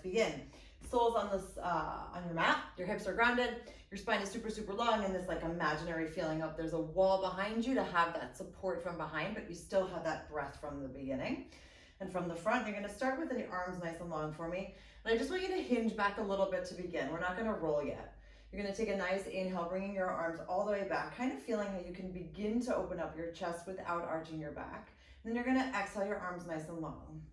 begin. Soles on this on your mat, your hips are grounded, your spine is super, super long, and this like imaginary feeling of there's a wall behind you to have that support from behind, but you still have that breath from the beginning. And from the front, you're gonna start with the arms nice and long for me. And I just want you to hinge back a little bit to begin. We're not gonna roll yet. You're gonna take a nice inhale, bringing your arms all the way back, kind of feeling how you can begin to open up your chest without arching your back. And then you're gonna exhale your arms nice and long.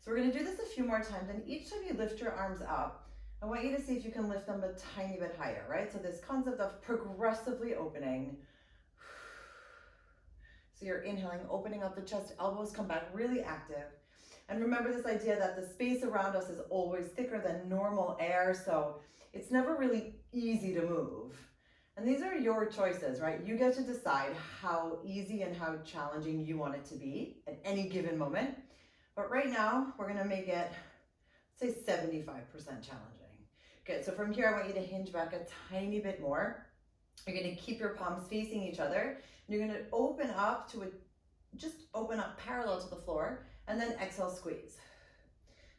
So we're gonna do this a few more times, and each time you lift your arms up, I want you to see if you can lift them a tiny bit higher, right? So this concept of progressively opening. So you're inhaling, opening up the chest, elbows come back really active. And remember this idea that the space around us is always thicker than normal air, so it's never really easy to move. And these are your choices, right? You get to decide how easy and how challenging you want it to be at any given moment. But right now, we're gonna make it, say 75% challenging. Good, so from here, I want you to hinge back a tiny bit more. You're gonna keep your palms facing each other. And you're gonna open up to just open up parallel to the floor, and then exhale, squeeze.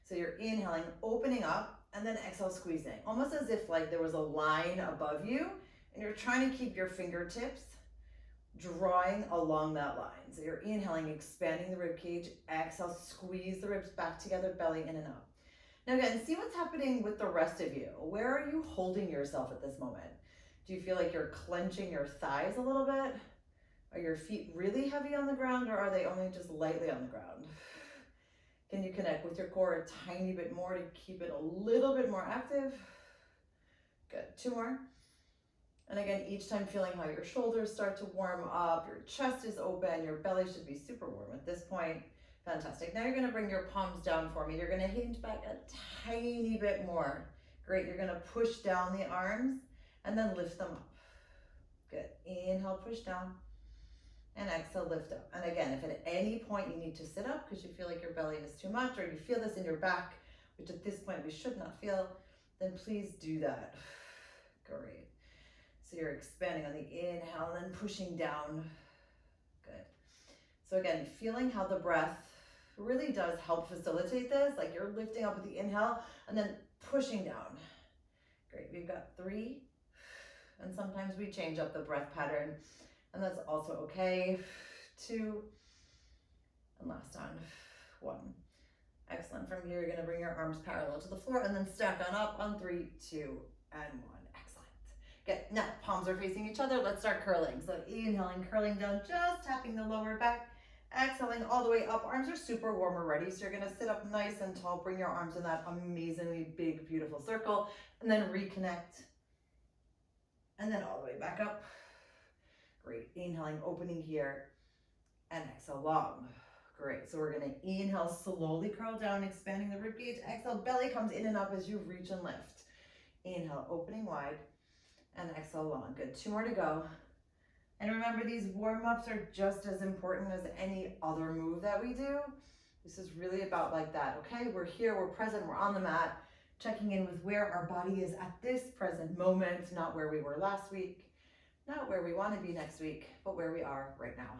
So you're inhaling, opening up, and then exhale, squeezing. Almost as if like there was a line above you, and you're trying to keep your fingertips drawing along that line. So you're inhaling, expanding the rib cage, exhale, squeeze the ribs back together, belly in and up. Now again, see what's happening with the rest of you. Where are you holding yourself at this moment? Do you feel like you're clenching your thighs a little bit? Are your feet really heavy on the ground, or are they only just lightly on the ground? Can you connect with your core a tiny bit more to keep it a little bit more active? Good, 2 more. And again, each time feeling how your shoulders start to warm up, your chest is open, your belly should be super warm at this point. Fantastic. Now you're gonna bring your palms down for me. You're gonna hinge back a tiny bit more. Great, you're gonna push down the arms and then lift them up. Good, inhale, push down, and exhale, lift up. And again, if at any point you need to sit up because you feel like your belly is too much, or you feel this in your back, which at this point we should not feel, then please do that. Great. So you're expanding on the inhale and then pushing down. Good. So again, feeling how the breath really does help facilitate this, like you're lifting up with the inhale and then pushing down. Great, we've got 3, and sometimes we change up the breath pattern, and that's also okay. 2, and last time, 1. Excellent. From here, you're gonna bring your arms parallel to the floor and then stack on up on 3, 2, and 1. Excellent. Good, now palms are facing each other. Let's start curling. So inhaling, curling down, just tapping the lower back. Exhaling all the way up. Arms are super warm already, so you're gonna sit up nice and tall. Bring your arms in that amazingly big, beautiful circle, and then reconnect. And then all the way back up. Great, inhaling, opening here, and exhale, long. Great, so we're gonna inhale, slowly curl down, expanding the rib cage. Exhale, belly comes in and up as you reach and lift. Inhale, opening wide, and exhale, long. Good, 2 more to go. And remember, these warm-ups are just as important as any other move that we do. This is really about like that, okay? We're here, we're present, we're on the mat, checking in with where our body is at this present moment, not where we were last week, not where we want to be next week, but where we are right now.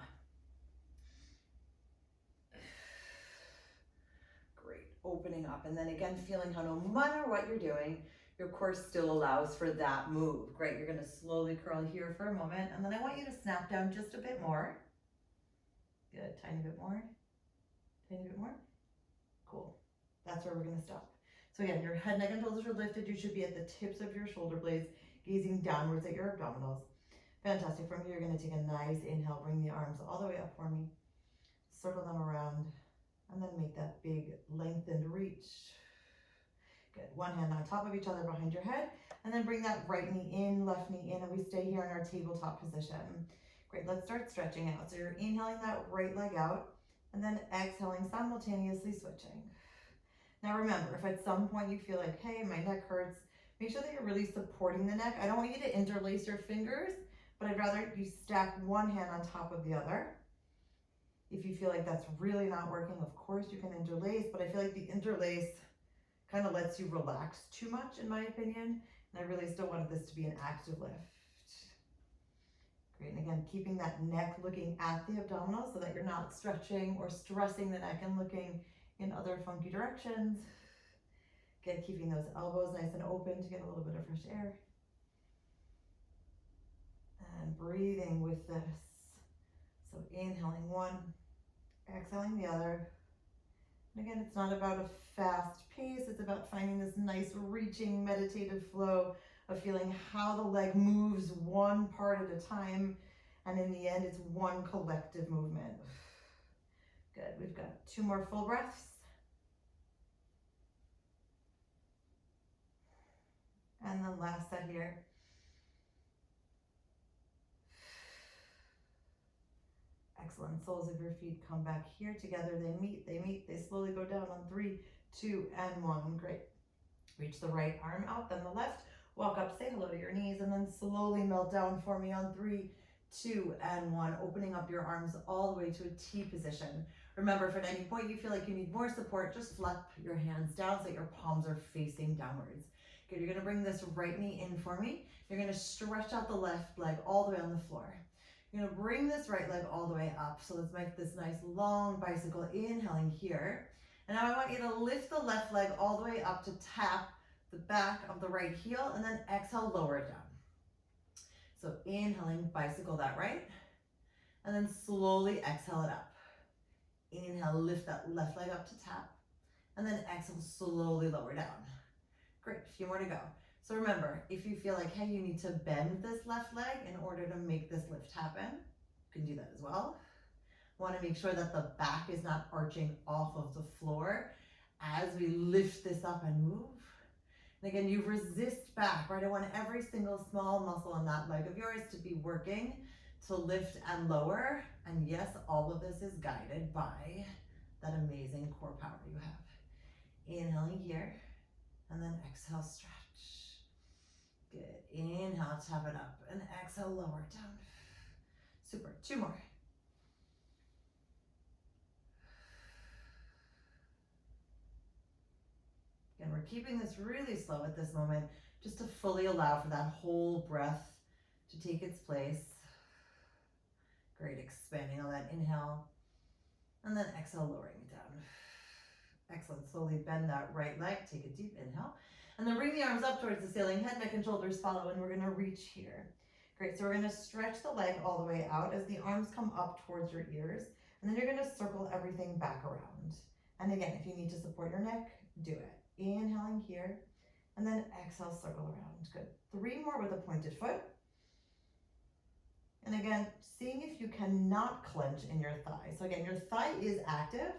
Great, opening up, and then again, feeling how no matter what you're doing, your core still allows for that move. Great, you're gonna slowly curl here for a moment, and then I want you to snap down just a bit more. Good, tiny bit more, tiny bit more. Cool, that's where we're gonna stop. So again, your head, neck, and shoulders are lifted. You should be at the tips of your shoulder blades, gazing downwards at your abdominals. Fantastic, from here, you're gonna take a nice inhale, bring the arms all the way up for me, circle them around, and then make that big lengthened reach. Good, 1 hand on top of each other behind your head, and then bring that right knee in, left knee in, and we stay here in our tabletop position. Great, let's start stretching out. So you're inhaling that right leg out, and then exhaling, simultaneously switching. Now remember, if at some point you feel like, hey, my neck hurts, make sure that you're really supporting the neck. I don't want you to interlace your fingers, but I'd rather you stack 1 hand on top of the other. If you feel like that's really not working, of course you can interlace, but I feel like the interlace kind of lets you relax too much, in my opinion, and I really still wanted this to be an active lift. Great, and again, keeping that neck looking at the abdominals so that you're not stretching or stressing the neck and looking in other funky directions. Again, keeping those elbows nice and open to get a little bit of fresh air. And breathing with this. So inhaling one, exhaling the other. And again, it's not about a fast pace, it's about finding this nice reaching meditative flow of feeling how the leg moves one part at a time, and in the end, it's one collective movement. Good, we've got 2 more full breaths. And then last set here. Excellent, soles of your feet come back here together, they meet, they slowly go down on 3, 2, and 1, great. Reach the right arm out, then the left, walk up, say hello to your knees, and then slowly melt down for me on 3, 2, and 1, opening up your arms all the way to a T position. Remember, if at any point you feel like you need more support, just flip your hands down so that your palms are facing downwards. Good, you're gonna bring this right knee in for me. You're gonna stretch out the left leg all the way on the floor. You're gonna bring this right leg all the way up. So let's make this nice long bicycle, inhaling here. And now I want you to lift the left leg all the way up to tap the back of the right heel, and then exhale, lower it down. So inhaling, bicycle that right, and then slowly exhale it up. Inhale, lift that left leg up to tap, and then exhale, slowly lower down. Great, a few more to go. So remember, if you feel like, hey, you need to bend this left leg in order to make this lift happen, you can do that as well. Want to make sure that the back is not arching off of the floor as we lift this up and move. And again, you resist back, right? I want every single small muscle in that leg of yours to be working to lift and lower. And yes, all of this is guided by that amazing core power you have. Inhaling here, and then exhale, stretch. Good, inhale, tap it up, and exhale, lower it down. Super, 2 more. And we're keeping this really slow at this moment, just to fully allow for that whole breath to take its place. Great, expanding on that inhale, and then exhale, lowering it down. Excellent, slowly bend that right leg, take a deep inhale, and then bring the arms up towards the ceiling, head, neck, and shoulders follow, and we're gonna reach here. Great, so we're gonna stretch the leg all the way out as the arms come up towards your ears, and then you're gonna circle everything back around. And again, if you need to support your neck, do it. Inhaling here, and then exhale, circle around. Good. 3 more with a pointed foot. And again, seeing if you cannot clench in your thigh. So again, your thigh is active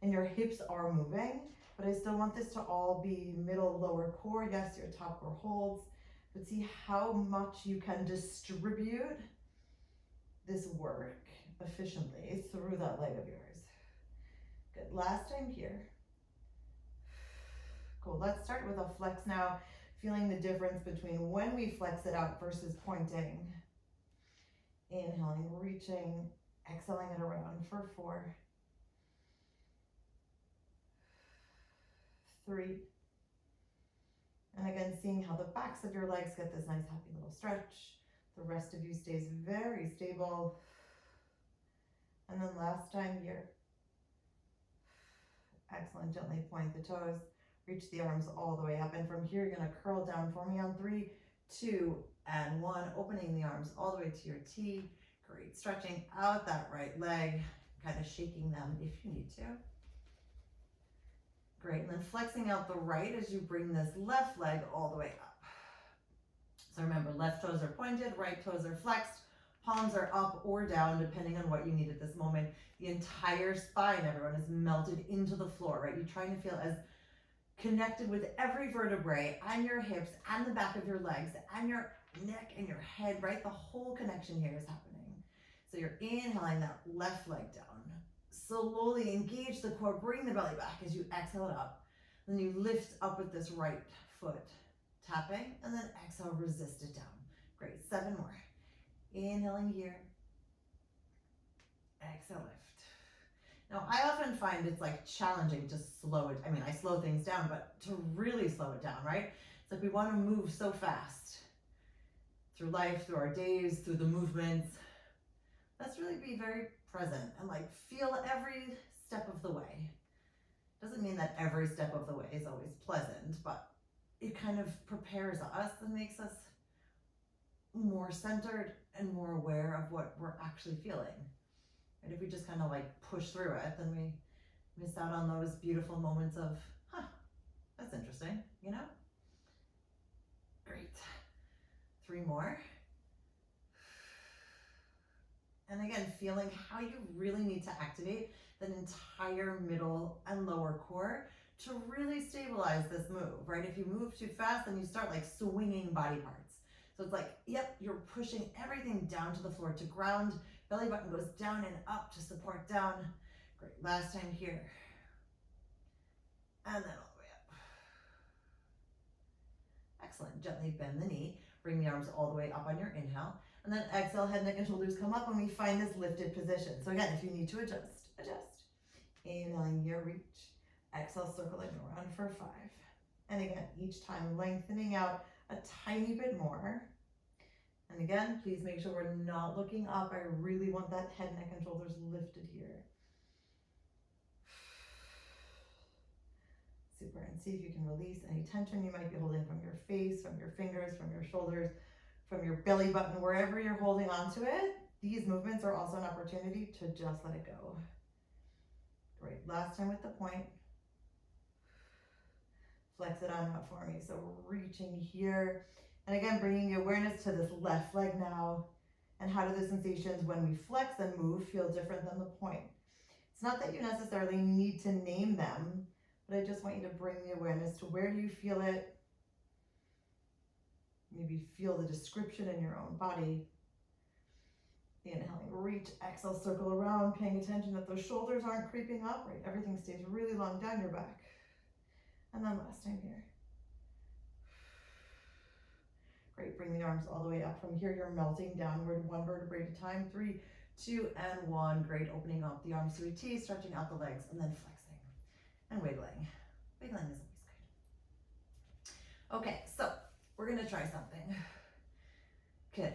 and your hips are moving, but I still want this to all be middle, lower core. Yes, your top core holds, but see how much you can distribute this work efficiently through that leg of yours. Good. Last time here. Cool, let's start with a flex now, feeling the difference between when we flex it out versus pointing. Inhaling, reaching, exhaling it around for 4, 3, and again, seeing how the backs of your legs get this nice happy little stretch. The rest of you stays very stable. And then last time here. Excellent, gently point the toes. Reach the arms all the way up, and from here, you're gonna curl down for me on 3, 2, and 1, opening the arms all the way to your T. Great, stretching out that right leg, kind of shaking them if you need to. Great, and then flexing out the right as you bring this left leg all the way up. So remember, left toes are pointed, right toes are flexed, palms are up or down, depending on what you need at this moment. The entire spine, everyone, is melted into the floor, right? You're trying to feel as connected with every vertebrae and your hips and the back of your legs and your neck and your head, right? The whole connection here is happening. So you're inhaling that left leg down. Slowly engage the core, bring the belly back as you exhale it up. Then you lift up with this right foot, tapping, and then exhale, resist it down. Great, 7 more. Inhaling here, exhale, lift. Now, I often find it's like challenging to slow it. I mean, I slow things down, but to really slow it down, right? It's like we want to move so fast through life, through our days, through the movements. Let's really be very present and like feel every step of the way. Doesn't mean that every step of the way is always pleasant, but it kind of prepares us and makes us more centered and more aware of what we're actually feeling. And if we just kind of like push through it, then we miss out on those beautiful moments of, that's interesting, you know? Great. 3 more. And again, feeling how you really need to activate that entire middle and lower core to really stabilize this move, right? If you move too fast, then you start like swinging body parts. So it's like, yep, you're pushing everything down to the floor to ground. Belly button goes down and up to support down. Great, last time here. And then all the way up. Excellent, gently bend the knee. Bring the arms all the way up on your inhale. And then exhale, head, neck, and shoulders come up, and we find this lifted position. So again, if you need to adjust, adjust. Inhaling here, reach. Exhale, circling around for 5. And again, each time lengthening out a tiny bit more. And again, please make sure we're not looking up. I really want that head, neck, and shoulders lifted here. Super, and see if you can release any tension you might be holding from your face, from your fingers, from your shoulders, from your belly button, wherever you're holding onto it. These movements are also an opportunity to just let it go. Great, last time with the point. Flex it on out for me. So reaching here. And again, bringing the awareness to this left leg now. And how do the sensations when we flex and move feel different than the point? It's not that you necessarily need to name them, but I just want you to bring the awareness to where do you feel it. Maybe feel the description in your own body. Inhaling, reach, exhale, circle around, paying attention that those shoulders aren't creeping up, right? Everything stays really long down your back. And then last time here. Great, bring the arms all the way up. From here, you're melting downward, 1 vertebrae at a time. 3, 2, and 1. Great, opening up the arms to a T, stretching out the legs, and then flexing and wiggling. Wiggling is always good. Okay, so we're gonna try something. Good,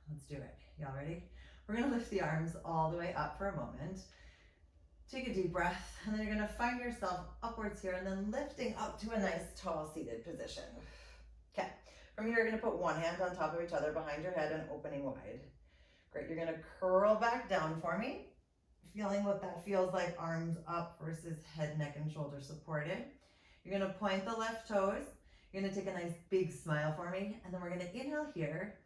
let's do it. Y'all ready? We're gonna lift the arms all the way up for a moment. Take a deep breath, and then you're gonna find yourself upwards here, and then lifting up to a nice tall seated position. Okay, from here you're gonna put one hand on top of each other behind your head and opening wide. Great, you're gonna curl back down for me, feeling what that feels like, arms up versus head, neck, and shoulders supported. You're gonna point the left toes. You're gonna take a nice big smile for me, and then we're gonna inhale here,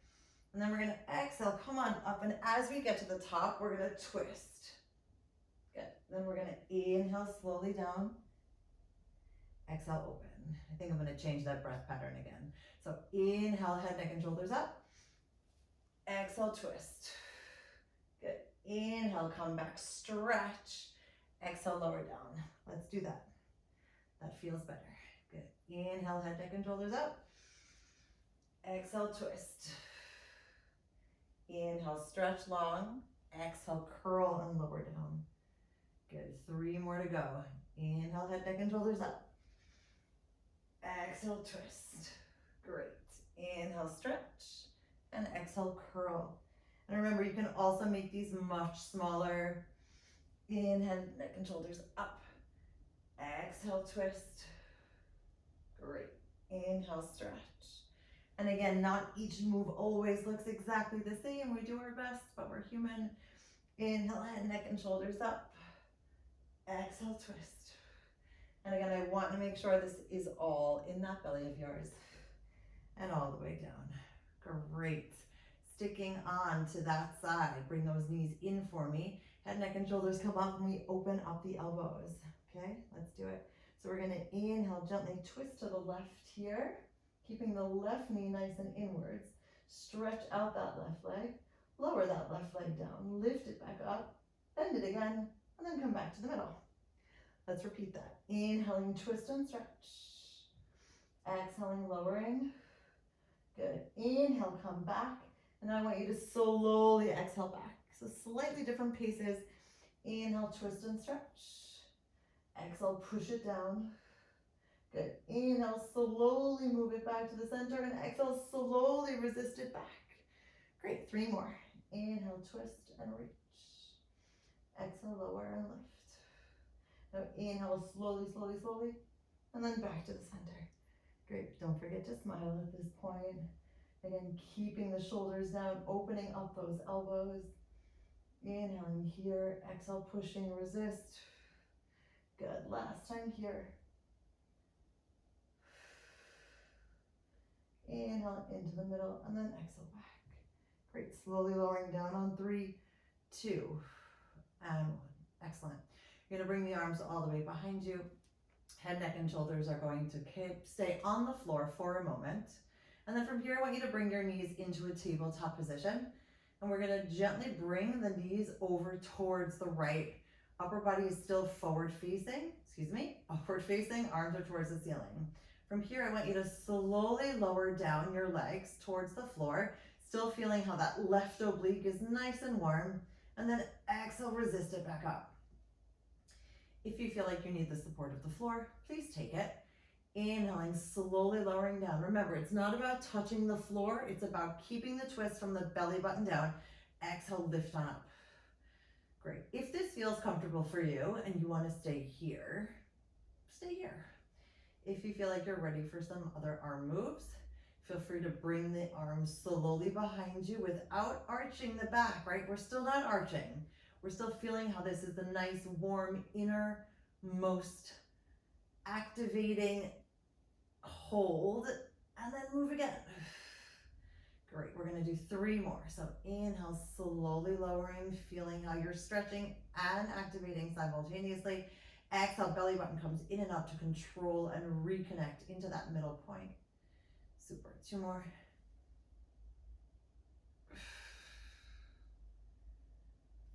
and then we're gonna exhale, come on up, and as we get to the top, we're gonna twist. Good, then we're gonna inhale slowly down, exhale, open. I think I'm gonna change that breath pattern again. So inhale, head, neck, and shoulders up. Exhale, twist. Good, inhale, come back, stretch. Exhale, lower down. Let's do that. That feels better. Good, inhale, head, neck, and shoulders up. Exhale, twist. Inhale, stretch long. Exhale, curl and lower down. Good, 3 more to go. Inhale, head, neck, and shoulders up. Exhale, twist. Great. Inhale, stretch. And exhale, curl. And remember, you can also make these much smaller. Inhale, neck and shoulders up. Exhale, twist. Great. Inhale, stretch. And again, not each move always looks exactly the same. We do our best, but we're human. Inhale, head, neck, and shoulders up. Exhale, twist. And again, I want to make sure this is all in that belly of yours. And all the way down. Great. Sticking on to that side. Bring those knees in for me. Head, neck, and shoulders come up, and we open up the elbows. Okay, let's do it. So we're going to inhale, gently twist to the left here. Keeping the left knee nice and inwards. Stretch out that left leg. Lower that left leg down. Lift it back up. Bend it again. And then come back to the middle. Let's repeat that. Inhaling, twist and stretch. Exhaling, lowering. Good. Inhale, come back. And then I want you to slowly exhale back. So slightly different paces. Inhale, twist and stretch. Exhale, push it down. Good. Inhale, slowly move it back to the center, and exhale, slowly resist it back. Great, 3 more. Inhale, twist and reach. Exhale, lower and lift. Now inhale slowly, slowly, slowly, and then back to the center. Great, don't forget to smile at this point. Again, keeping the shoulders down, opening up those elbows. Inhaling here, exhale, pushing, resist. Good, last time here. Inhale into the middle, and then exhale back. Great, slowly lowering down on 3, 2, and 1. Excellent. You're gonna bring the arms all the way behind you. Head, neck, and shoulders are going to stay on the floor for a moment. And then from here, I want you to bring your knees into a tabletop position. And we're gonna gently bring the knees over towards the right. Upper body is still forward facing, upward facing, arms are towards the ceiling. From here, I want you to slowly lower down your legs towards the floor, still feeling how that left oblique is nice and warm, and then exhale, resist it back up. If you feel like you need the support of the floor, please take it. Inhaling, slowly lowering down. Remember, it's not about touching the floor, it's about keeping the twist from the belly button down. Exhale, lift on up. Great. If this feels comfortable for you and you want to stay here, stay here. If you feel like you're ready for some other arm moves, feel free to bring the arms slowly behind you without arching the back, right? We're still not arching. We're still feeling how this is the nice, warm, innermost, activating hold, and then move again. Great, we're gonna do 3 more. So inhale, slowly lowering, feeling how you're stretching and activating simultaneously. Exhale, belly button comes in and up to control and reconnect into that middle point. Super, 2 more.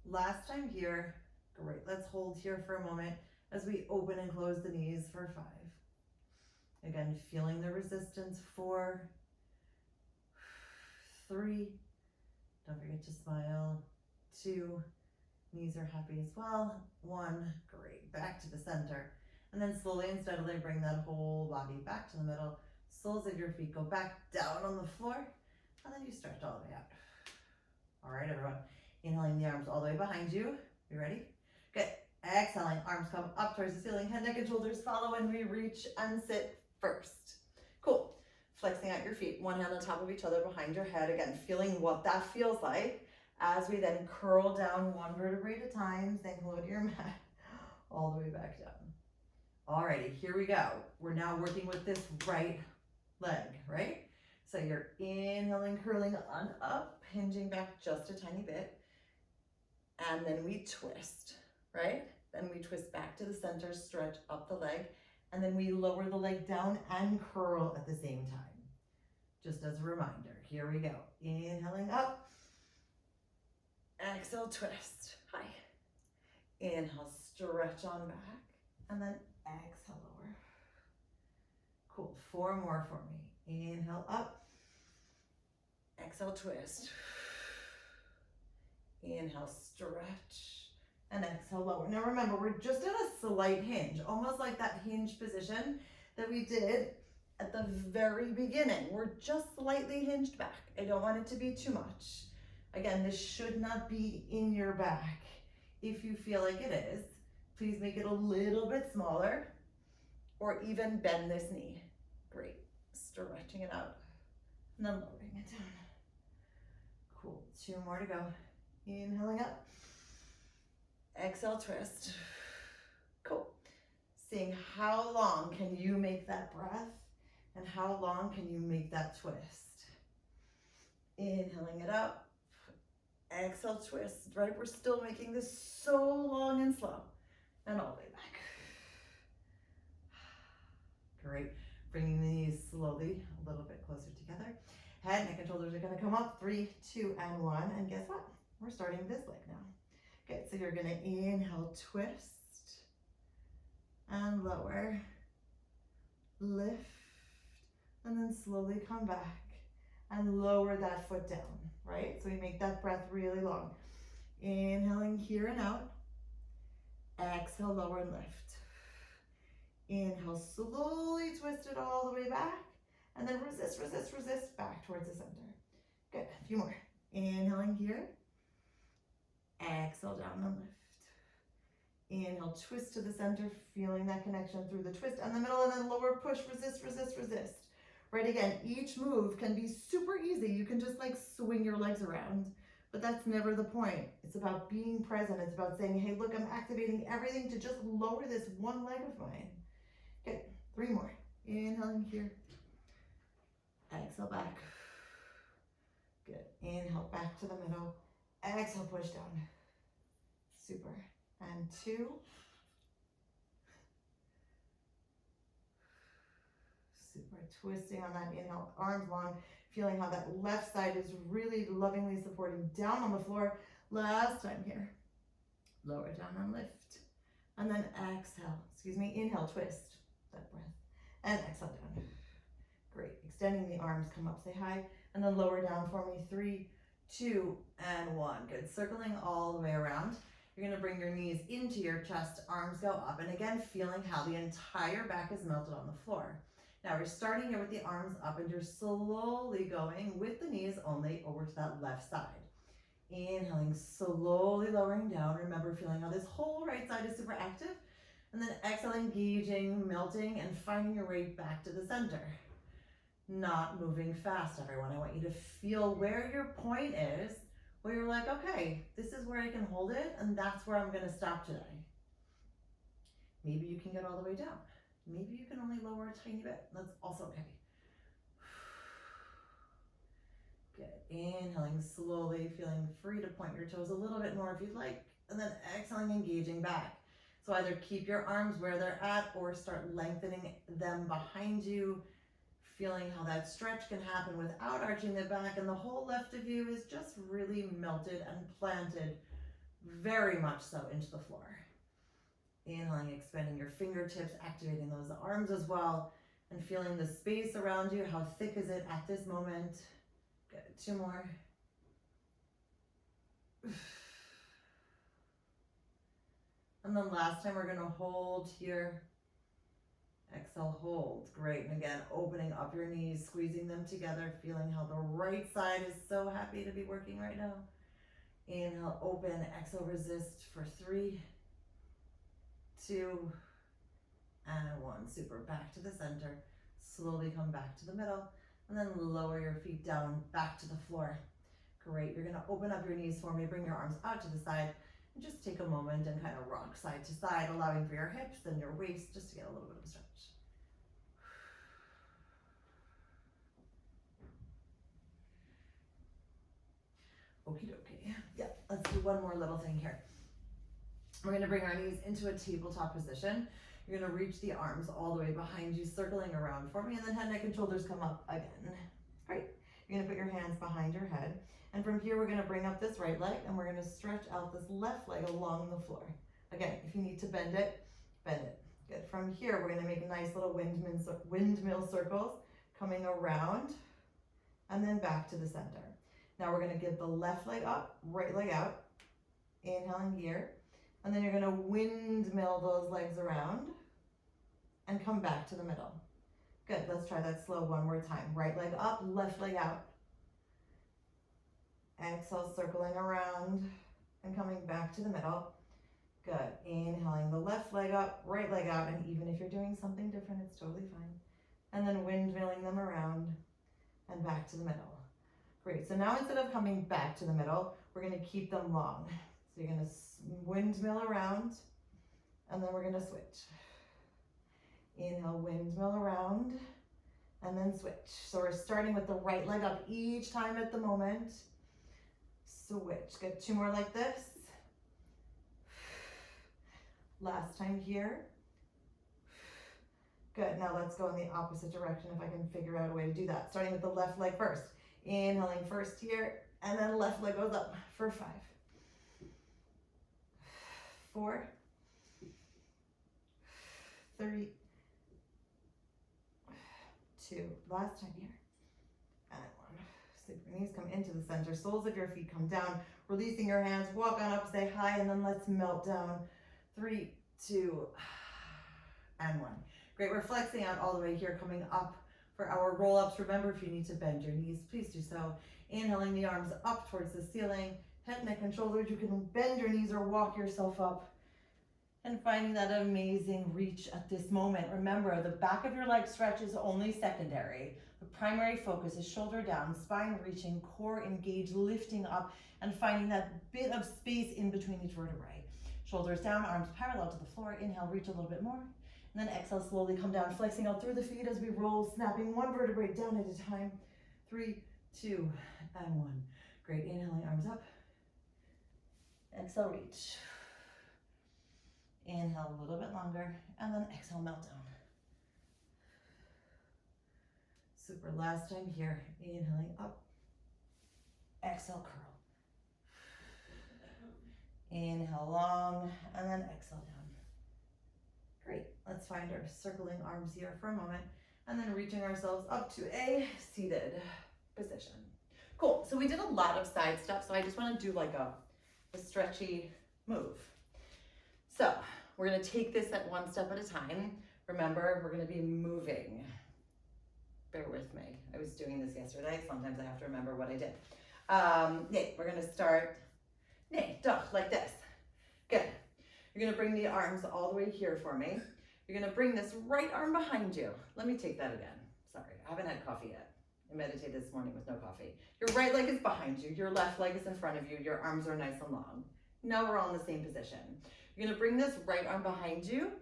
Last time here. Great, let's hold here for a moment as we open and close the knees for 5. Again, feeling the resistance. 4, 3, don't forget to smile. 2, knees are happy as well. 1, great, back to the center. And then slowly and steadily bring that whole body back to the middle. Soles of your feet go back down on the floor, and then you stretch all the way out. All right, everyone. Inhaling the arms all the way behind you. You ready? Good. Exhaling, arms come up towards the ceiling, head, neck, and shoulders follow, and we reach and sit first. Cool. Flexing out your feet, one hand on top of each other behind your head. Again, feeling what that feels like as we then curl down 1 vertebrae at a time, saying hello to your mat, all the way back down. Alrighty, here we go. We're now working with this right leg, right? So you're inhaling, curling on up, hinging back just a tiny bit. And then we twist, right? Then we twist back to the center, stretch up the leg, and then we lower the leg down and curl at the same time. Just as a reminder, here we go. Inhaling up, exhale, twist, high. Inhale, stretch on back, and then exhale, lower. Cool, 4 more for me. Inhale up, exhale, twist. Inhale, stretch, and exhale, lower. Now remember, we're just in a slight hinge, almost like that hinge position that we did at the very beginning. We're just slightly hinged back. I don't want it to be too much. Again, this should not be in your back. If you feel like it is, please make it a little bit smaller, or even bend this knee. Great, stretching it out, and then lowering it down. Cool, 2 more to go. Inhaling up, exhale, twist. Cool. Seeing how long can you make that breath and how long can you make that twist. Inhaling it up, exhale, twist, right? We're still making this so long and slow, and all the way back. Great. Bringing the knees slowly a little bit closer together. Head, neck, and shoulders are gonna come up. 3, 2, and 1. And guess what? We're starting this leg now. Good, so you're gonna inhale, twist, and lower, lift, and then slowly come back and lower that foot down, right? So we make that breath really long. Inhaling here and out. Exhale, lower and lift. Inhale, slowly twist it all the way back, and then resist, resist, resist, back towards the center. Good, a few more. Inhaling here. Exhale, down and lift. Inhale, twist to the center, feeling that connection through the twist and the middle, and then lower, push, resist, resist, resist. Right, again, each move can be super easy. You can just like swing your legs around, but that's never the point. It's about being present. It's about saying, hey, look, I'm activating everything to just lower this one leg of mine. Okay, 3 more. Inhaling here. Exhale back. Good. Inhale back to the middle. Exhale, push down. Super. And 2. Super. Twisting on that inhale, arms long, feeling how that left side is really lovingly supporting down on the floor. Last time here. Lower down and lift. And then exhale. Inhale, twist that breath. And exhale down. Great. Extending the arms, come up, say hi. And then lower down for me. 3, 2, and 1. Good. Circling all the way around. You're going to bring your knees into your chest, arms go up. And again, feeling how the entire back is melted on the floor. Now we're starting here with the arms up, and you're slowly going with the knees only over to that left side. Inhaling, slowly lowering down. Remember, feeling how this whole right side is super active. And then exhaling, engaging, melting, and finding your way back to the center. Not moving fast, everyone. I want you to feel where your point is, where you're like, okay, this is where I can hold it, and that's where I'm going to stop today. Maybe you can get all the way down. Maybe you can only lower a tiny bit. That's also okay. Good. Inhaling slowly, feeling free to point your toes a little bit more if you'd like, and then exhaling, engaging back. So either keep your arms where they're at or start lengthening them behind you, feeling how that stretch can happen without arching the back, and the whole left of you is just really melted and planted very much so into the floor. Inhaling, expanding your fingertips, activating those arms as well, and feeling the space around you. How thick is it at this moment? Good. 2 more. And then last time we're going to hold here. Exhale, hold. Great. And again, opening up your knees, squeezing them together, feeling how the right side is so happy to be working right now. Inhale, open. Exhale, resist for 3, 2, and 1. Super. Back to the center. Slowly come back to the middle, and then lower your feet down back to the floor. Great. You're going to open up your knees for me. Bring your arms out to the side, and just take a moment and kind of rock side to side, allowing for your hips and your waist just to get a little bit of a stretch. Okie dokie. Yeah, let's do one more little thing here. We're going to bring our knees into a tabletop position. You're going to reach the arms all the way behind you, circling around for me, and then head, neck, and shoulders come up again. Great. You're going to put your hands behind your head. And from here, we're going to bring up this right leg, and we're going to stretch out this left leg along the floor. Again, if you need to bend it, bend it. Good. From here, we're going to make nice little windmill circles coming around and then back to the center. Now we're going to give the left leg up, right leg out. Inhaling here. And then you're going to windmill those legs around and come back to the middle. Good. Let's try that slow one more time. Right leg up, left leg out. Exhale, circling around and coming back to the middle. Good. Inhaling the left leg up, right leg out, and even if you're doing something different, it's totally fine. And then windmilling them around and back to the middle. Great. So now instead of coming back to the middle, we're going to keep them long. So you're going to windmill around, and then we're going to switch. Inhale, windmill around, and then switch. So we're starting with the right leg up each time at the moment. Switch. Get 2 more like this. Last time here. Good. Now let's go in the opposite direction if I can figure out a way to do that. Starting with the left leg first. Inhaling first here, and then left leg goes up for 5, 4, 3, 2. Last time here. And 1. So your knees come into the center. Soles of your feet come down. Releasing your hands. Walk on up, say hi, and then let's melt down. 3, 2, and 1. Great. We're flexing out all the way here, coming up for our roll-ups. Remember, if you need to bend your knees, please do so. Inhaling the arms up towards the ceiling. Head, neck, and shoulders. You can bend your knees or walk yourself up. And finding that amazing reach at this moment. Remember, the back of your leg stretch is only secondary. The primary focus is shoulder down, spine reaching, core engaged, lifting up, and finding that bit of space in between each vertebrae. Shoulders down, arms parallel to the floor. Inhale, reach a little bit more. And then exhale, slowly come down, flexing out through the feet as we roll, snapping one vertebrae down at a time. 3, 2, and 1. Great, inhaling, arms up. Exhale, reach. Inhale a little bit longer, and then exhale, melt down. Super, last time here. Inhaling up. Exhale, curl. Inhale long, and then exhale down. Great, let's find our circling arms here for a moment, and then reaching ourselves up to a seated position. Cool, so we did a lot of side stuff, so I just want to do like a stretchy move. So we're going to take this at one step at a time. Remember, we're going to be moving. Bear with me. I was doing this yesterday. Sometimes I have to remember what I did. We're going to start like this. Good. You're going to bring the arms all the way here for me. You're going to bring this right arm behind you. Let me take that again. Sorry, I haven't had coffee yet. I meditated this morning with no coffee. Your right leg is behind you. Your left leg is in front of you. Your arms are nice and long. Now we're all in the same position. You're going to bring this right arm behind you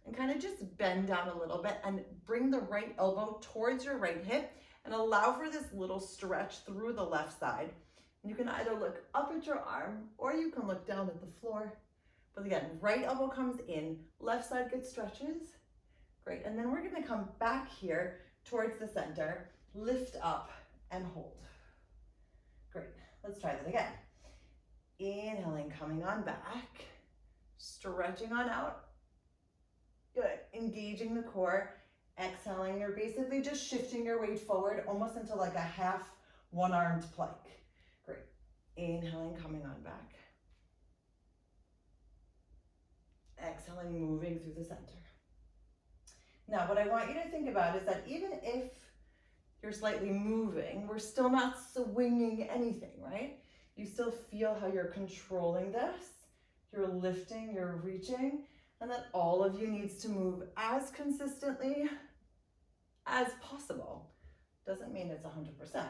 and kind of just bend down a little bit and bring the right elbow towards your right hip and allow for this little stretch through the left side. And you can either look up at your arm or you can look down at the floor. But again, right elbow comes in, left side gets stretches. Great, and then we're going to come back here towards the center, lift up and hold. Great, let's try that again. Inhaling, coming on back, stretching on out. Good, engaging the core. Exhaling, you're basically just shifting your weight forward almost into like a half one-armed plank. Great, inhaling, coming on back. Exhaling, moving through the center. Now, what I want you to think about is that even if you're slightly moving, we're still not swinging anything, right? You still feel how you're controlling this. You're lifting, you're reaching, and that all of you needs to move as consistently as possible. Doesn't mean it's 100%.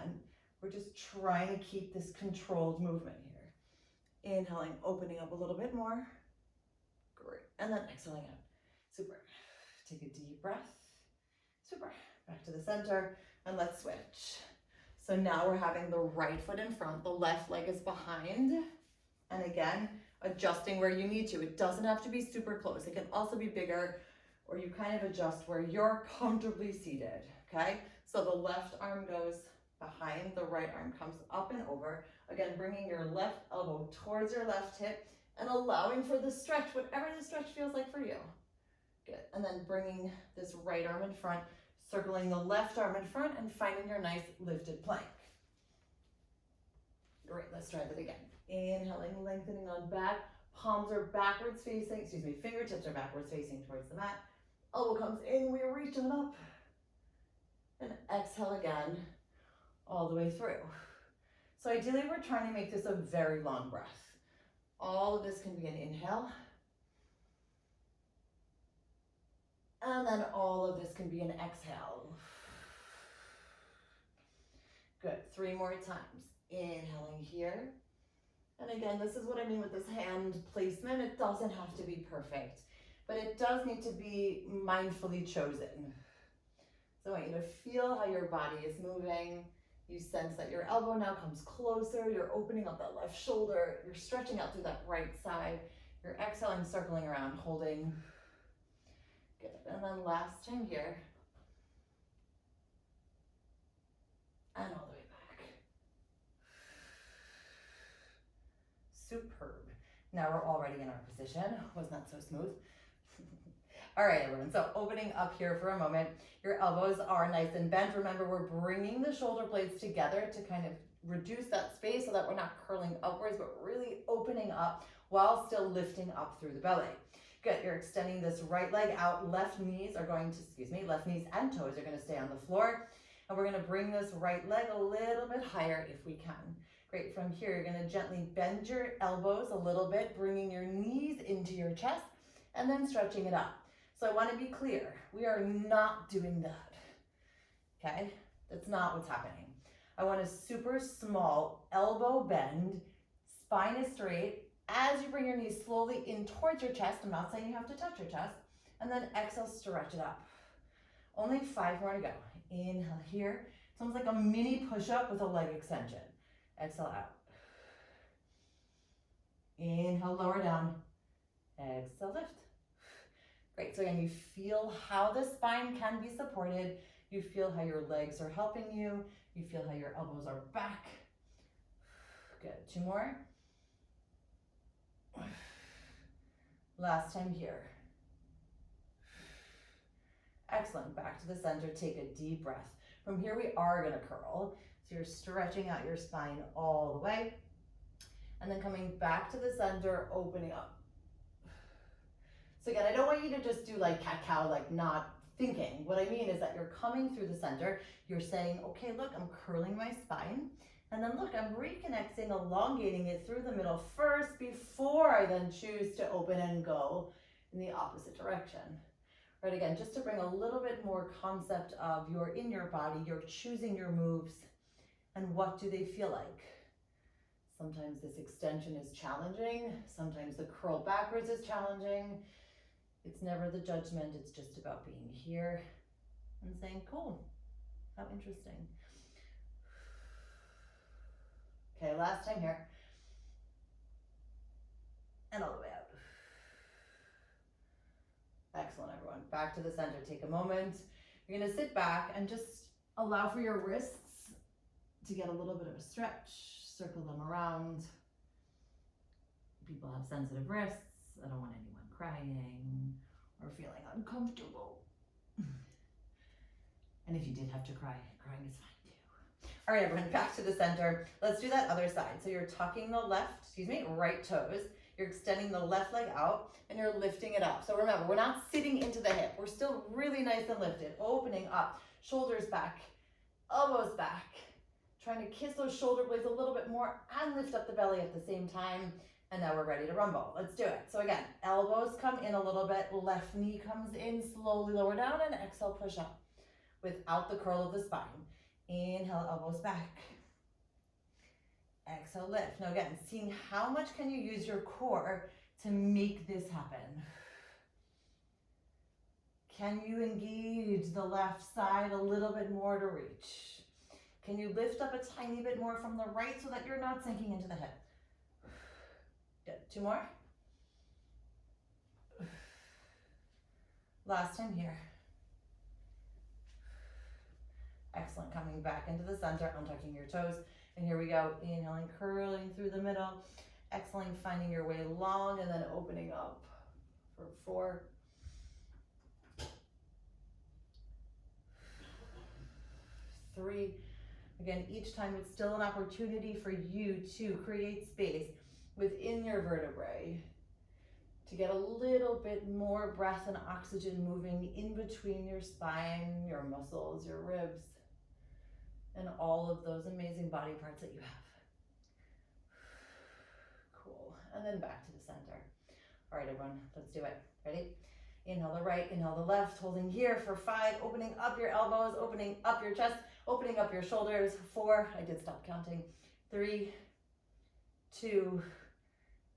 We're just trying to keep this controlled movement here. Inhaling, opening up a little bit more. Great, and then exhaling out. Super. Take a deep breath. Super. Back to the center, and let's switch. So now we're having the right foot in front, the left leg is behind, and again, adjusting where you need to. It doesn't have to be super close. It can also be bigger, or you kind of adjust where you're comfortably seated, okay? So the left arm goes behind, the right arm comes up and over. Again, bringing your left elbow towards your left hip and allowing for the stretch, whatever the stretch feels like for you. Good, and then bringing this right arm in front, circling the left arm in front and finding your nice lifted plank. Great, let's try that again. Inhaling, lengthening on back, palms are backwards facing, fingertips are backwards facing towards the mat. Elbow comes in, we reach on up. And exhale again, all the way through. So ideally we're trying to make this a very long breath. All of this can be an inhale. And then all of this can be an exhale. Good, 3 more times. Inhaling here. And again, this is what I mean with this hand placement. It doesn't have to be perfect, but it does need to be mindfully chosen. So I want you to feel how your body is moving. You sense that your elbow now comes closer. You're opening up that left shoulder. You're stretching out through that right side. You're exhaling, circling around, holding. Good, and then last time here. And all the way back. Superb. Now we're already in our position. Wasn't that so smooth? All right, everyone, so opening up here for a moment. Your elbows are nice and bent. Remember, we're bringing the shoulder blades together to kind of reduce that space so that we're not curling upwards, but really opening up while still lifting up through the belly. Good, you're extending this right leg out. Left knees and toes are gonna stay on the floor. And we're gonna bring this right leg a little bit higher if we can. Great, from here, you're gonna gently bend your elbows a little bit, bringing your knees into your chest and then stretching it up. So I want to be clear, we are not doing that, okay? That's not what's happening. I want a super small elbow bend, spine is straight. As you bring your knees slowly in towards your chest, I'm not saying you have to touch your chest, and then exhale, stretch it up. Only 5 more to go. Inhale here. It's almost like a mini push-up with a leg extension. Exhale out. Inhale, lower down. Exhale, lift. Great, so again, you feel how the spine can be supported. You feel how your legs are helping you. You feel how your elbows are back. Good, 2 more. Last time here. Excellent, back to the center, take a deep breath. From here we are gonna curl. So you're stretching out your spine all the way. And then coming back to the center, opening up. So again, I don't want you to just do like cat-cow, like not thinking. What I mean is that you're coming through the center. You're saying, okay, look, I'm curling my spine. And then look, I'm reconnecting, elongating it through the middle first before I then choose to open and go in the opposite direction. Right, again, just to bring a little bit more concept of you're in your body, you're choosing your moves, and what do they feel like? Sometimes this extension is challenging. Sometimes the curl backwards is challenging. It's never the judgment. It's just about being here and saying, cool, how interesting. Okay, last time here. And all the way out. Excellent, everyone. Back to the center. Take a moment. You're going to sit back and just allow for your wrists to get a little bit of a stretch. Circle them around. People have sensitive wrists. I don't want anyone crying or feeling uncomfortable. And if you did have to cry, crying is fine too. All right, everyone, back to the center. Let's do that other side. So you're tucking the right toes. You're extending the left leg out and you're lifting it up. So remember, we're not sitting into the hip. We're still really nice and lifted, opening up, shoulders back, elbows back, trying to kiss those shoulder blades a little bit more and lift up the belly at the same time. And now we're ready to rumble. Let's do it. So again, elbows come in a little bit, left knee comes in, slowly lower down and exhale, push up without the curl of the spine. Inhale, elbows back. Exhale, lift. Now again, seeing how much can you use your core to make this happen. Can you engage the left side a little bit more to reach? Can you lift up a tiny bit more from the right so that you're not sinking into the hip? Good. 2 more. Last time here. Excellent. Coming back into the center, untucking your toes. And here we go. Inhaling, curling through the middle. Exhaling, finding your way long and then opening up for 4. 3. Again, each time it's still an opportunity for you to create space within your vertebrae to get a little bit more breath and oxygen moving in between your spine, your muscles, your ribs, and all of those amazing body parts that you have. Cool. And then back to the center. All right, everyone, let's do it. Ready? Inhale the right, inhale the left, holding here for 5, opening up your elbows, opening up your chest, opening up your shoulders. 4, I did stop counting. 3, 2,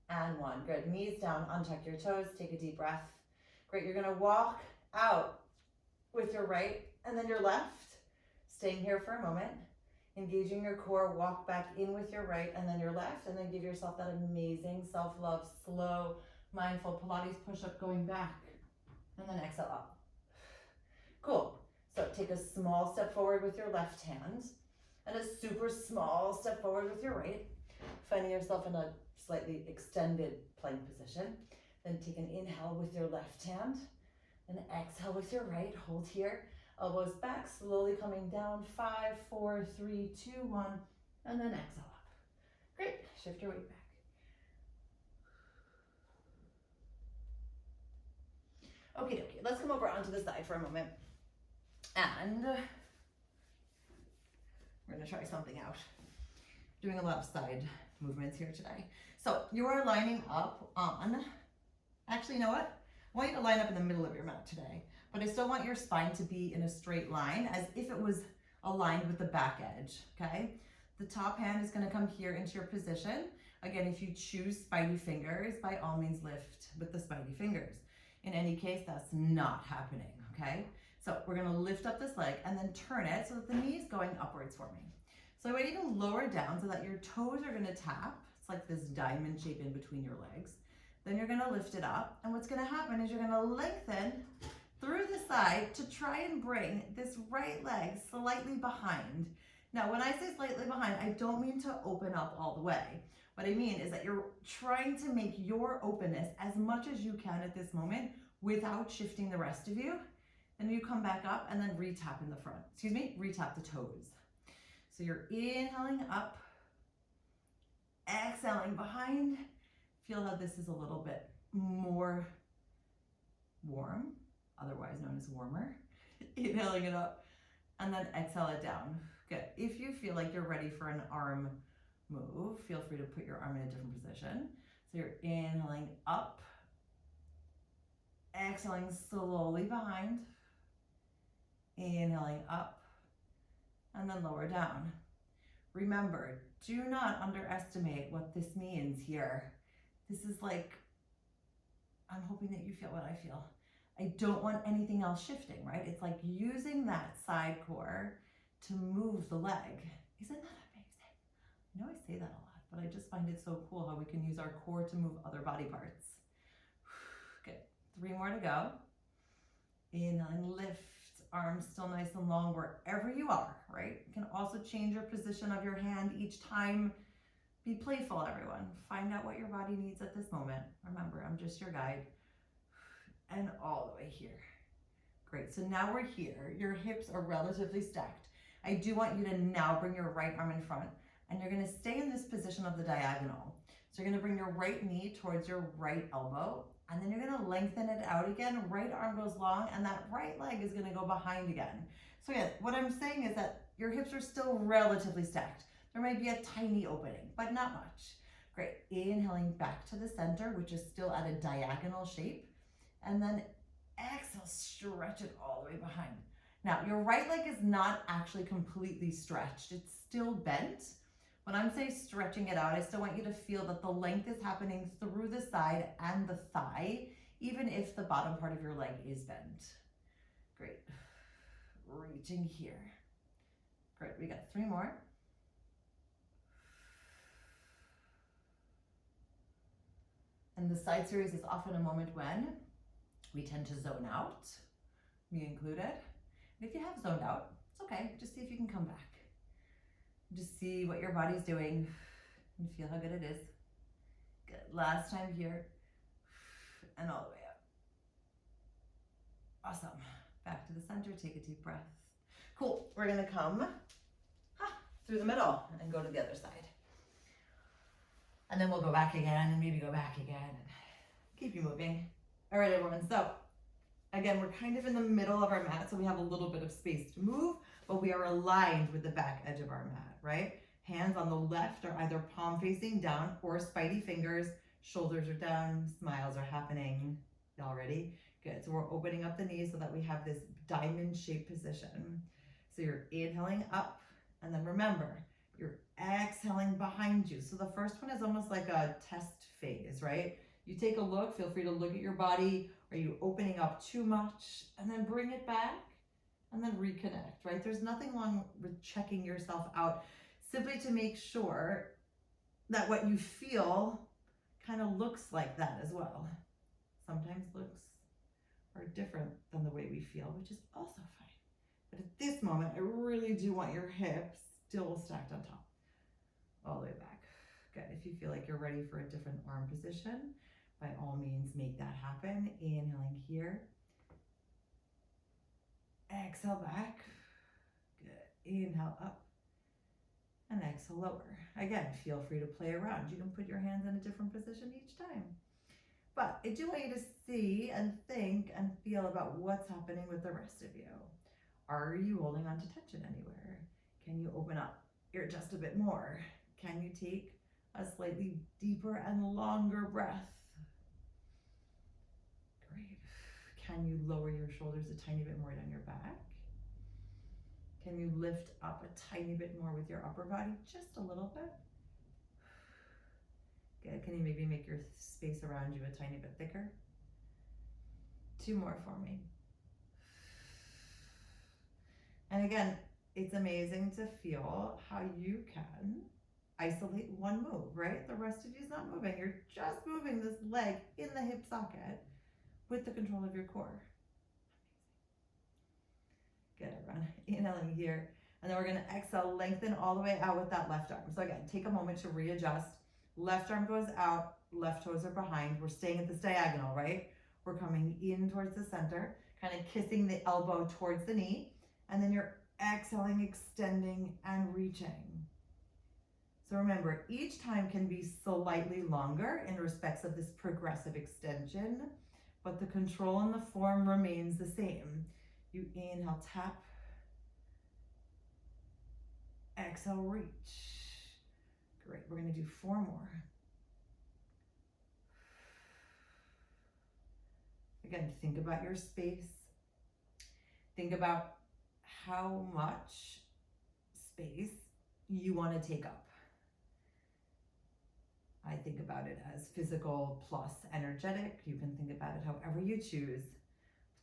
and 1. Good, knees down, untuck your toes, take a deep breath. Great, you're gonna walk out with your right and then your left, staying here for a moment, engaging your core, walk back in with your right and then your left, and then give yourself that amazing self-love, slow, mindful Pilates push-up going back, and then exhale up. Cool, so take a small step forward with your left hand, and a super small step forward with your right, finding yourself in a slightly extended plank position. Then take an inhale with your left hand, and exhale with your right, hold here, elbows back, slowly coming down, 5, 4, 3, 2, 1, and then exhale up. Great, shift your weight back. Okay, dokie, let's come over onto the side for a moment. And we're gonna try something out. Doing a lot of side movements here today. So you are lining up on, actually, you know what? I want you to line up in the middle of your mat today, but I still want your spine to be in a straight line as if it was aligned with the back edge, okay? The top hand is gonna come here into your position. Again, if you choose spidey fingers, by all means lift with the spidey fingers. In any case, that's not happening, okay? So we're gonna lift up this leg and then turn it so that the knee is going upwards for me. So I want you to lower down so that your toes are gonna tap. It's like this diamond shape in between your legs. Then you're gonna lift it up, and what's gonna happen is you're gonna lengthen through the side to try and bring this right leg slightly behind. Now, when I say slightly behind, I don't mean to open up all the way. What I mean is that you're trying to make your openness as much as you can at this moment without shifting the rest of you. Then you come back up and then re-tap in the front. Excuse me, re-tap the toes. So you're inhaling up, exhaling behind. Feel how this is a little bit more warm, otherwise known as warmer. Inhaling it up and then exhale it down. Good. If you feel like you're ready for an arm move, feel free to put your arm in a different position. So you're inhaling up, exhaling slowly behind, inhaling up, and then lower down. Remember, do not underestimate what this means here. This is like, I'm hoping that you feel what I feel. I don't want anything else shifting, right? It's like using that side core to move the leg. Isn't that amazing? I know I say that a lot, but I just find it so cool how we can use our core to move other body parts. Good. 3 more to go. Inhale and lift. Arms still nice and long wherever you are, right? You can also change your position of your hand each time. Be playful, everyone. Find out what your body needs at this moment. Remember, I'm just your guide. And all the way here. Great, so now we're here. Your hips are relatively stacked. I do want you to now bring your right arm in front, and you're gonna stay in this position of the diagonal. So you're gonna bring your right knee towards your right elbow, and then you're gonna lengthen it out again. Right arm goes long, and that right leg is gonna go behind again. So yeah, what I'm saying is that your hips are still relatively stacked. There might be a tiny opening, but not much. Great, inhaling back to the center, which is still at a diagonal shape. And then exhale, stretch it all the way behind. Now, your right leg is not actually completely stretched. It's still bent. When I'm saying stretching it out, I still want you to feel that the length is happening through the side and the thigh, even if the bottom part of your leg is bent. Great. Reaching here. Great, we got 3 more. And the side series is often a moment when we tend to zone out, me included. And if you have zoned out, it's okay. Just see if you can come back. Just see what your body's doing and feel how good it is. Good. Last time here and all the way up. Awesome. Back to the center. Take a deep breath. Cool. We're going to come through the middle and go to the other side. And then we'll go back again and maybe go back again and keep you moving. All right, everyone. So again, we're kind of in the middle of our mat, so we have a little bit of space to move, but we are aligned with the back edge of our mat, right? Hands on the left are either palm facing down or spidey fingers. Shoulders are down, smiles are happening. Y'all ready? Good. So we're opening up the knees so that we have this diamond shaped position. So you're inhaling up, and then remember, you're exhaling behind you. So the first one is almost like a test phase, right? You take a look, feel free to look at your body. Are you opening up too much? And then bring it back and then reconnect, right? There's nothing wrong with checking yourself out simply to make sure that what you feel kind of looks like that as well. Sometimes looks are different than the way we feel, which is also fine. But at this moment, I really do want your hips still stacked on top, all the way back. Good. If you feel like you're ready for a different arm position, by all means, make that happen. Inhaling here. Exhale back. Good. Inhale up. And exhale lower. Again, feel free to play around. You can put your hands in a different position each time. But I do want you to see and think and feel about what's happening with the rest of you. Are you holding on to tension anywhere? Can you open up just a bit more? Can you take a slightly deeper and longer breath? Great. Can you lower your shoulders a tiny bit more down your back? Can you lift up a tiny bit more with your upper body? Just a little bit. Good. Can you maybe make your space around you a tiny bit thicker? 2 more for me. And again, it's amazing to feel how you can isolate one move, right? The rest of you is not moving. You're just moving this leg in the hip socket with the control of your core. Good, everyone. Inhaling here. And then we're going to exhale, lengthen all the way out with that left arm. So again, take a moment to readjust. Left arm goes out, left toes are behind. We're staying at this diagonal, right? We're coming in towards the center, kind of kissing the elbow towards the knee. And then you're exhaling, extending, and reaching. So remember, each time can be slightly longer in respects of this progressive extension, but the control and the form remains the same. You inhale, tap. Exhale, reach. Great, we're gonna do 4 more. Again, think about your space. Think about how much space you want to take up. I think about it as physical plus energetic. You can think about it however you choose.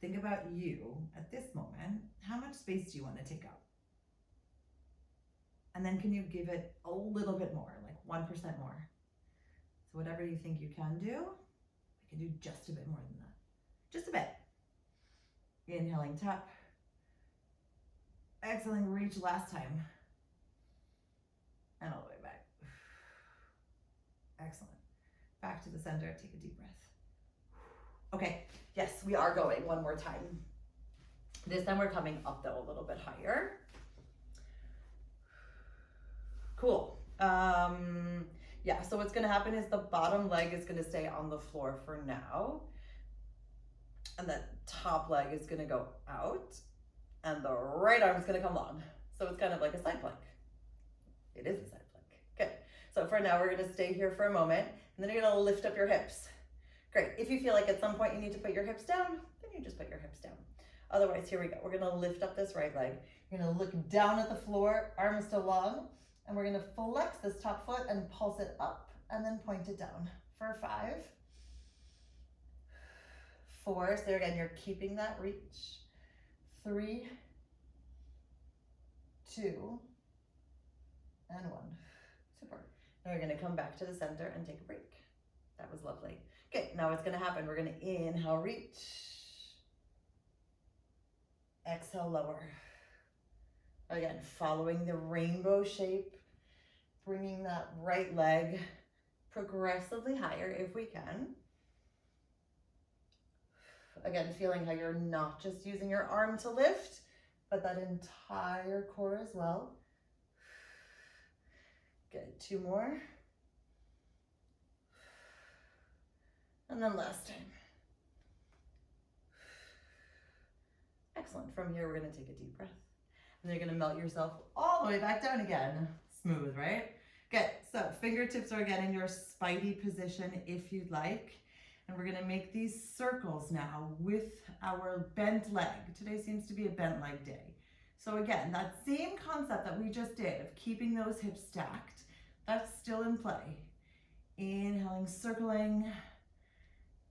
Think about you at this moment. How much space do you want to take up? And then can you give it a little bit more, like 1% more? So whatever you think you can do, we can do just a bit more than that. Just a bit. Inhaling, tap. Exhaling, reach last time. And all the way back. Excellent. Back to the center, take a deep breath. Okay, yes, we are going one more time. This time we're coming up though a little bit higher. Cool. Yeah, so what's gonna happen is the bottom leg is gonna stay on the floor for now. And the top leg is gonna go out. And the right arm is gonna come long. So it's kind of like a side plank. It is a side plank. Okay, so for now we're gonna stay here for a moment, and then you're gonna lift up your hips. Great, if you feel like at some point you need to put your hips down, then you just put your hips down. Otherwise, here we go. We're gonna lift up this right leg. You're gonna look down at the floor, arm is still long, and we're gonna flex this top foot and pulse it up, and then point it down for 5, 4, so again, you're keeping that reach. 3, 2, and 1. Super. Now you're gonna come back to the center and take a break. That was lovely. Okay, now what's gonna happen, we're gonna inhale, reach. Exhale, lower. Again, following the rainbow shape, bringing that right leg progressively higher if we can. Again, feeling how you're not just using your arm to lift, but that entire core as well. Good, 2 more. And then last time. Excellent. From here, we're gonna take a deep breath. And you're gonna melt yourself all the way back down again. Smooth, right? Good, so fingertips are again in your spidey position if you'd like. And we're gonna make these circles now with our bent leg. Today seems to be a bent leg day. So again, that same concept that we just did of keeping those hips stacked, that's still in play. Inhaling, circling.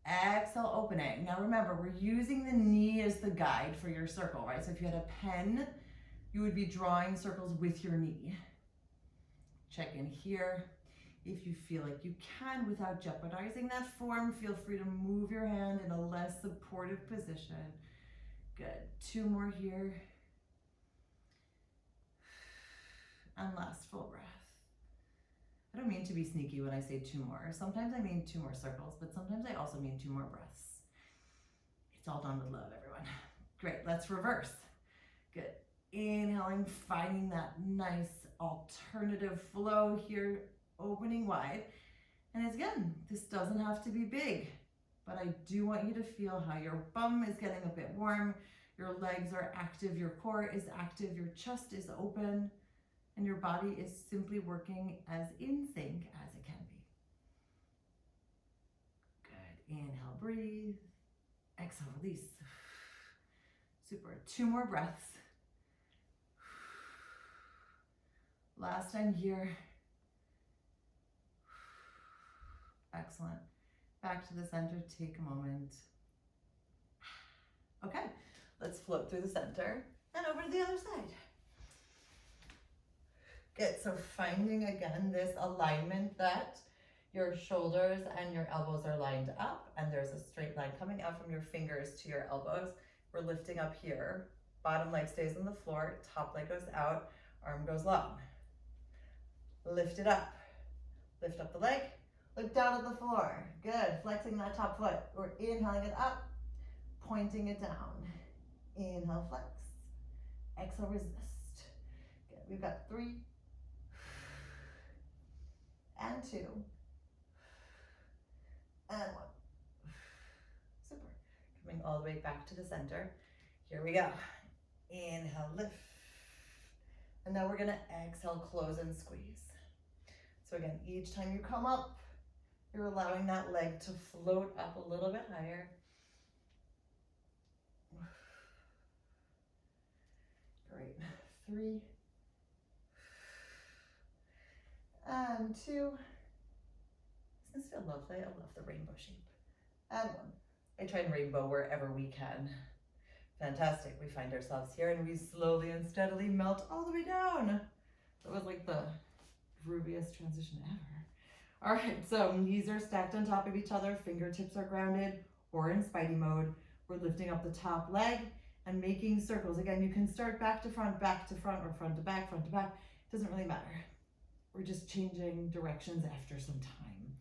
Exhale, opening. Now remember, we're using the knee as the guide for your circle, right? So if you had a pen, you would be drawing circles with your knee. Check in here. If you feel like you can without jeopardizing that form, feel free to move your hand in a less supportive position. Good. 2 more here. And last full breath. I don't mean to be sneaky when I say 2 more. Sometimes I mean 2 more circles, but sometimes I also mean 2 more breaths. It's all done with love, everyone. Great, let's reverse. Good. Inhaling, finding that nice alternative flow here, opening wide. And again, this doesn't have to be big, but I do want you to feel how your bum is getting a bit warm, your legs are active, your core is active, your chest is open, and your body is simply working as in sync as it can be. Good. Inhale, breathe. Exhale, release. Super. 2 more breaths. Last time here. Excellent. Back to the center, take a moment. Okay, let's float through the center and over to the other side. Good, so finding again this alignment that your shoulders and your elbows are lined up and there's a straight line coming out from your fingers to your elbows. We're lifting up here. Bottom leg stays on the floor, top leg goes out, arm goes long. Lift it up. Lift up the leg, look down at the floor. Good, flexing that top foot. We're inhaling it up, pointing it down. Inhale, flex. Exhale, resist. Good, we've got 3 and 2 and 1. Super. Coming all the way back to the center. Here we go. Inhale, lift. And now we're gonna exhale, close and squeeze. So again, each time you come up, you're allowing that leg to float up a little bit higher. Great. 3 and 2. Doesn't this feel lovely? I love the rainbow shape. And 1. I try and rainbow wherever we can. Fantastic. We find ourselves here and we slowly and steadily melt all the way down. That was like the grooviest transition ever. All right, so knees are stacked on top of each other, fingertips are grounded or in Spidey mode. We're lifting up the top leg and making circles. Again, you can start back to front, or front to back, front to back. It doesn't really matter. We're just changing directions after some time.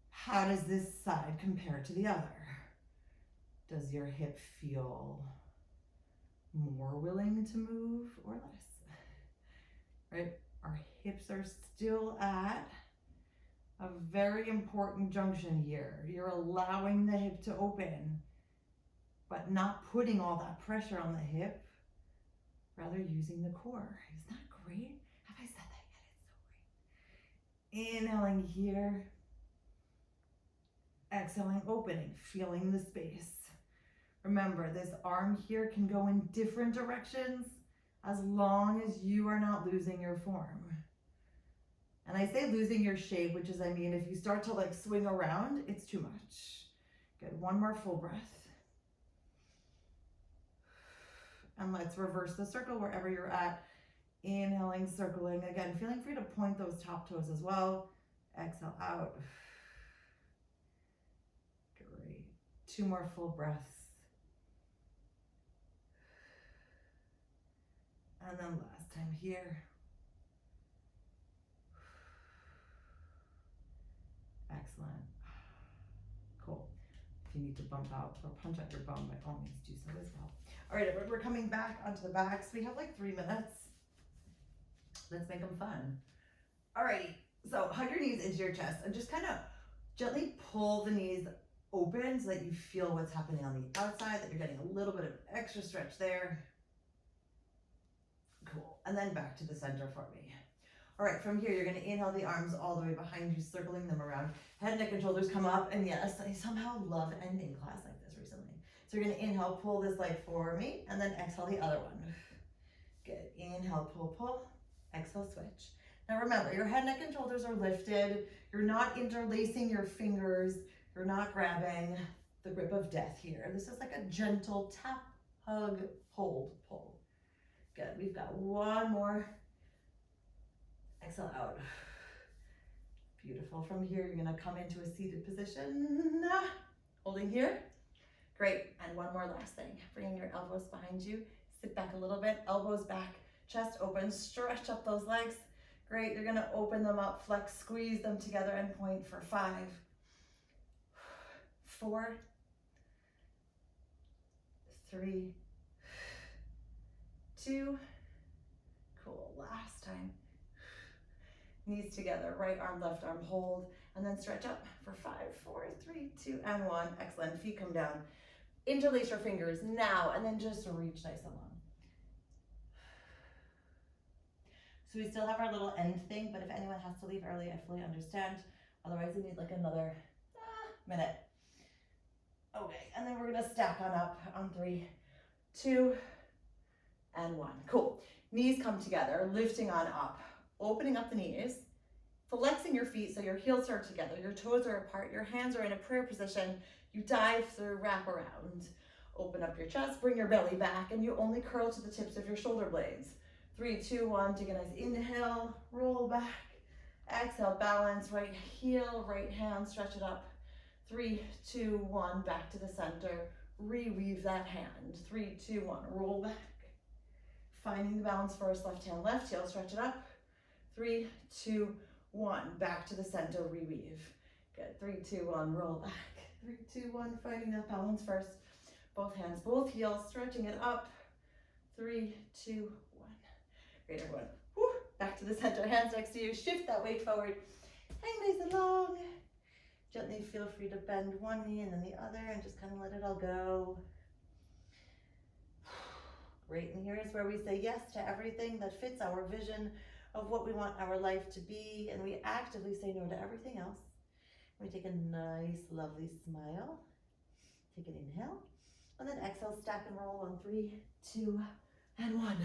How does this side compare to the other? Does your hip feel more willing to move or less? Right? Our hips are still at a very important junction here. You're allowing the hip to open, but not putting all that pressure on the hip, rather using the core. Isn't that great? Have I said that yet? It's so great. Inhaling here. Exhaling, opening, feeling the space. Remember, this arm here can go in different directions as long as you are not losing your form. And I say losing your shape, which is, I mean, if you start to like swing around, it's too much. Good, 1 more full breath. And let's reverse the circle wherever you're at. Inhaling, circling. Again, feeling free to point those top toes as well. Exhale out. Great. 2 more full breaths. And then last time here. Excellent. Cool. If you need to bump out or punch out your bum, by all means do so as well. All right, we're coming back onto the backs. We have like 3 minutes. Let's make them fun. All righty, so hug your knees into your chest and just kind of gently pull the knees open so that you feel what's happening on the outside, that you're getting a little bit of extra stretch there. Cool, and then back to the center for me. All right, from here, you're gonna inhale the arms all the way behind you, circling them around. Head, neck, and shoulders come up, and yes, I somehow love ending class like this recently. So you're gonna inhale, pull this leg for me, and then exhale the other one. Good, inhale, pull, pull, exhale, switch. Now remember, your head, neck, and shoulders are lifted. You're not interlacing your fingers. You're not grabbing the grip of death here. This is like a gentle tap, hug, hold, pull. Good, we've got 1 more. Exhale out. Beautiful. From here, you're gonna come into a seated position. Holding here. Great, and 1 more last thing. Bringing your elbows behind you. Sit back a little bit, elbows back, chest open, stretch up those legs. Great, you're gonna open them up, flex, squeeze them together and point for 5, 4, 3, 2, cool, last time. Knees together, right arm, left arm, hold, and then stretch up for 5, 4, 3, 2, and 1. Excellent, feet come down. Interlace your fingers now, and then just reach nice and long. So we still have our little end thing, but if anyone has to leave early, I fully understand. Otherwise, we need like another minute. Okay, and then we're gonna stack on up on 3, 2, and 1. Cool. Knees come together, lifting on up, opening up the knees, flexing your feet so your heels are together, your toes are apart, your hands are in a prayer position. You dive through, wrap around. Open up your chest, bring your belly back, and you only curl to the tips of your shoulder blades. 3, 2, 1, take a nice inhale, roll back. Exhale, balance, right heel, right hand, stretch it up. 3, 2, 1, back to the center. Reweave that hand. 3, 2, 1, roll back. Finding the balance first, left hand, left heel, stretch it up. 3, 2, 1, back to the center, reweave. Good, 3, 2, 1, roll back. 3, 2, 1, finding that balance first. Both hands, both heels, stretching it up. 3, 2, 1. Great, everyone. Whew. Back to the center, hands next to you. Shift that weight forward. Hang nice and long. Gently feel free to bend one knee and then the other and just kind of let it all go. Great, and here is where we say yes to everything that fits our vision of what we want our life to be, and we actively say no to everything else. We take a nice, lovely smile. Take an inhale, and then exhale, stack and roll on 3, 2, and 1.